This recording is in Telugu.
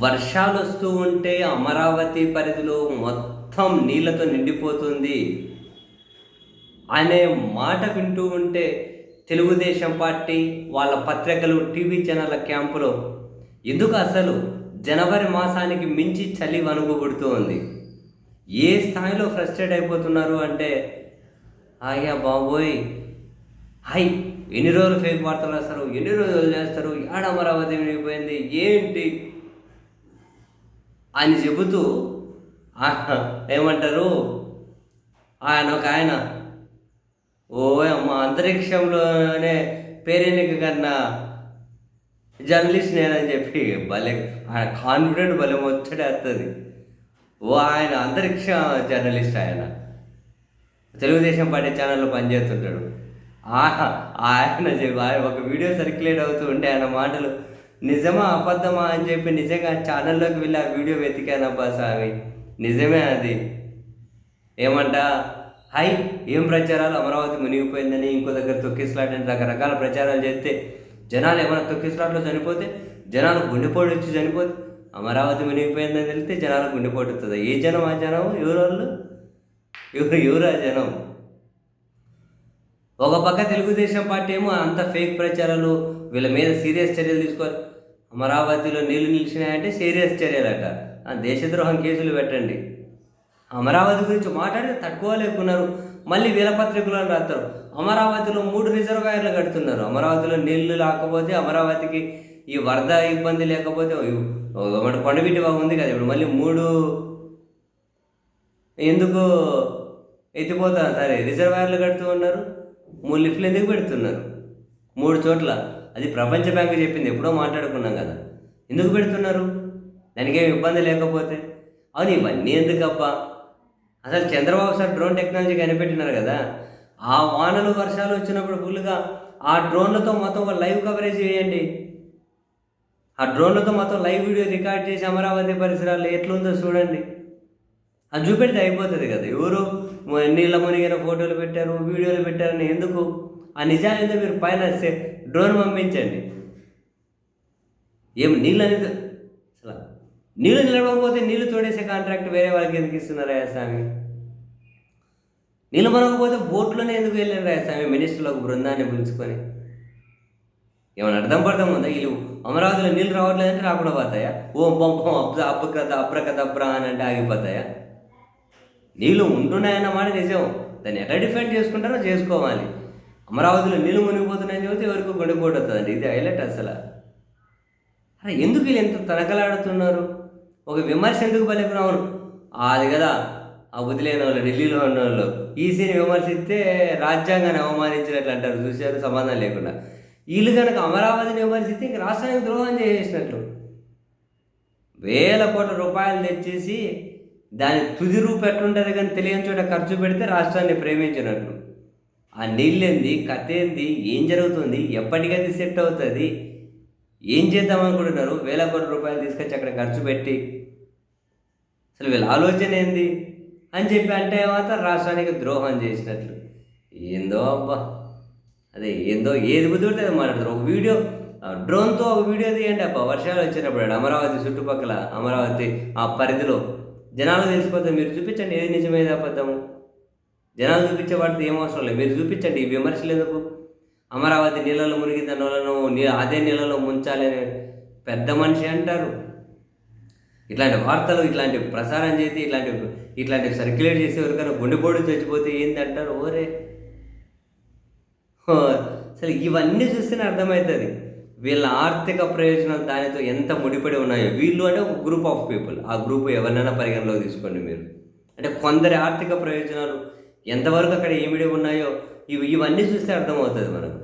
వర్షాలు వస్తూ ఉంటే అమరావతి పరిధిలో మొత్తం నీళ్ళతో నిండిపోతుంది అనే మాట వింటూ ఉంటే తెలుగుదేశం పార్టీ వాళ్ళ పత్రికలు టీవీ ఛానళ్ళ క్యాంపులో ఎందుకు అసలు జనవరి మాసానికి మించి చలి వణుకుపుడుతూ ఉంది. ఏ స్థాయిలో ఫ్రస్ట్రేట్ అయిపోతున్నారు అంటే అయ్యా బాబోయ్, హై ఎన్ని రోజులు ఫేక్ వార్తలు రాస్తారు, ఎన్ని రోజులు చేస్తారు, ఆడ అమరావతి అయిపోయింది ఏంటి అని చెబుతూ ఏమంటారు ఆయన ఓ అమ్మ అంతరిక్షంలోనే పేరెన్నిక కన్నా జర్నలిస్ట్ నేనని చెప్పి భలే కాన్ఫిడెంట్ భలే ముచ్చటేస్తుంది. ఓ ఆయన అంతరిక్ష జర్నలిస్ట్, ఆయన తెలుగుదేశం పార్టీ ఛానల్లో పనిచేస్తుంటాడు. ఆయన ఒక వీడియో సర్క్యులేట్ అవుతూ ఉంటే ఆయన మాటలు నిజమా అబద్ధమా అని చెప్పి నిజంగా ఛానల్లోకి వెళ్ళి ఆ వీడియో వెతికానబ్బా స్వామి, నిజమే అది. ఏమంట హై ఏం ప్రచారాలు, అమరావతి మునిగిపోయిందని, ఇంకో దగ్గర తొక్కిసలాట అని రకరకాల ప్రచారాలు చేస్తే జనాలు ఏమైనా తొక్కిసలాట్లో చనిపోతే, జనాలు గుండెపోటు వచ్చి చనిపోతే, అమరావతి మునిగిపోయిందని తెలిస్తే జనాలకు గుండెపోటు వస్తుంది. ఏ జనం ఆ జనం, ఎవరు వాళ్ళు, ఎవరు ఆ జనం. ఒక పక్క తెలుగుదేశం పార్టీ ఏమో అంత ఫేక్ ప్రచారాలు, వీళ్ళ మీద సీరియస్ చర్యలు తీసుకోవాలి. అమరావతిలో నీళ్లు నిలిచినాయంటే సీరియస్ చర్యలట, దేశద్రోహం కేసులు పెట్టండి. అమరావతి గురించి మాట్లాడితే తట్టుకోలేకున్నారు. మళ్ళీ వీళ్ళ పత్రికలు అని రాస్తారు అమరావతిలో 3 రిజర్వాయర్లు కడుతున్నారు. అమరావతిలో నీళ్లు లేకపోతే, అమరావతికి ఈ వరద ఇబ్బంది లేకపోతే, కొండవీటి బాగా ఉంది కదా, ఇప్పుడు మళ్ళీ 3 ఎందుకు ఎత్తిపోతారు, సరే రిజర్వాయర్లు కడుతూ ఉన్నారు. 3 లిఫ్ట్లు ఎందుకు పెడుతున్నారు 3 చోట్ల? అది ప్రపంచ బ్యాంకు చెప్పింది, ఎప్పుడో మాట్లాడుకున్నాం కదా. ఎందుకు పెడుతున్నారు? దానికేం ఇబ్బంది లేకపోతే. అవును, ఇవన్నీ ఎందుకబ్బా? అసలు చంద్రబాబు సార్ డ్రోన్ టెక్నాలజీ కనిపెట్టినారు కదా, ఆ వానలు వర్షాలు వచ్చినప్పుడు ఫుల్గా ఆ డ్రోన్లతో మొత్తం ఒక లైవ్ కవరేజ్ చేయండి. ఆ డ్రోన్లతో మొత్తం లైవ్ వీడియో రికార్డ్ చేసి అమరావతి పరిసరాలు ఎట్లుందో చూడండి. అది చూపెడితే అయిపోతుంది కదా. ఎవరు నీళ్ళ మునిగిన ఫోటోలు పెట్టారు, వీడియోలు పెట్టారని ఎందుకు? ఆ నిజాలు ఏందో మీరు పైన డ్రోన్ పంపించండి. ఏం నీళ్ళు అనేది అసలు నీళ్ళు నిలవకపోతే నీళ్ళు తోడేసే కాంట్రాక్ట్ వేరే వాళ్ళకి ఎందుకు ఇస్తున్నారా స్వామి? నీళ్ళు మనకపోతే బోట్లోనే ఎందుకు వెళ్ళారా స్వామి? మినిస్టర్లు ఒక బృందాన్ని పిలుచుకొని ఏమైనా అర్థం పడతాం ఉందా? వీళ్ళు అమరావతిలో నీళ్ళు రావట్లేదంటే రాకుండా పోతాయా? ఓం పంపం అబ్రకదబ్రా అని అంటే ఆగిపోతాయా? నీళ్ళు ఉంటున్నాయన్న మాట నిజం, దాన్ని ఎట్లా డిఫెండ్ చేసుకుంటారో చేసుకోవాలి. అమరావతిలో నీళ్ళు మునిగిపోతున్నాయని చెబితే ఎవరికి గుండెపోటు వస్తుందండి. ఇది హైలైట్ అసలు. అరే ఎందుకు వీళ్ళు ఎంత తనకలాడుతున్నారు? ఒక విమర్శ ఎందుకు పలికినావు? అది కదా ఆ వదిలేని వాళ్ళు, ఢిల్లీలో ఉన్న వాళ్ళు ఈసీని విమర్శిస్తే రాజ్యాంగాన్ని అవమానించినట్లు అంటారు, చూశారు సంబంధం లేకుండా. వీళ్ళు కనుక అమరావతిని విమర్శిస్తే ఇంక రాష్ట్రానికి ద్రోహం చేసేసినట్లు. వేల కోట్ల రూపాయలు తెచ్చేసి దాని తుది రూపు ఎట్లుంటుంది కానీ తెలియని చోట ఖర్చు పెడితే రాష్ట్రాన్ని ప్రేమించినట్లు. ఆ నీళ్ళేంది, కథ ఏంది, ఏం జరుగుతుంది, ఎప్పటికైతే సెట్ అవుతుంది, ఏం చేద్దామనుకుంటున్నారు? వేల కోట్ల రూపాయలు తీసుకొచ్చి అక్కడ ఖర్చు పెట్టి అసలు వీళ్ళ ఆలోచన ఏంది అని చెప్పి అంటే మాత్రం రాష్ట్రానికి ద్రోహం చేసినట్లు. ఏందో అబ్బా, అదే ఏందో ఏది బుద్ధిపడితే అది మాట్లాడతారు. ఒక వీడియో డ్రోన్తో ఒక వీడియో తీయండి అబ్బా, వర్షాలు వచ్చినప్పుడు అమరావతి చుట్టుపక్కల, అమరావతి ఆ పరిధిలో జనాలు తెలిసిపోతే మీరు చూపించండి ఏది నిజమేది అబద్ధము. జనాలు చూపించే వాటితో ఏం అవసరం లేదు, మీరు చూపించండి. ఈ విమర్శలు ఎందుకు? అమరావతి నీళ్ళలో మునిగిన వాళ్ళను అదే నీళ్ళలో ముంచాలి అని పెద్ద మనిషి అంటారు. ఇట్లాంటి వార్తలు ఇట్లాంటి ప్రసారం చేసి ఇట్లాంటి సర్క్యులేట్ చేసే ఎవరికైనా గుండెపోటు చచ్చిపోతే ఏంటి అంటారు. ఓరే అసలు ఇవన్నీ చూస్తేనే అర్థమవుతుంది వీళ్ళ ఆర్థిక ప్రయోజనాలు దానితో ఎంత ముడిపడి ఉన్నాయో. వీళ్ళు అంటే ఒక గ్రూప్ ఆఫ్ పీపుల్, ఆ గ్రూప్ ఎవరినైనా పరిగణలోకి తీసుకోండి మీరు. అంటే కొందరి ఆర్థిక ప్రయోజనాలు ఎంతవరకు అక్కడ ఏమిడి ఉన్నాయో ఇవన్నీ చూస్తే అర్థమవుతుంది మనకు.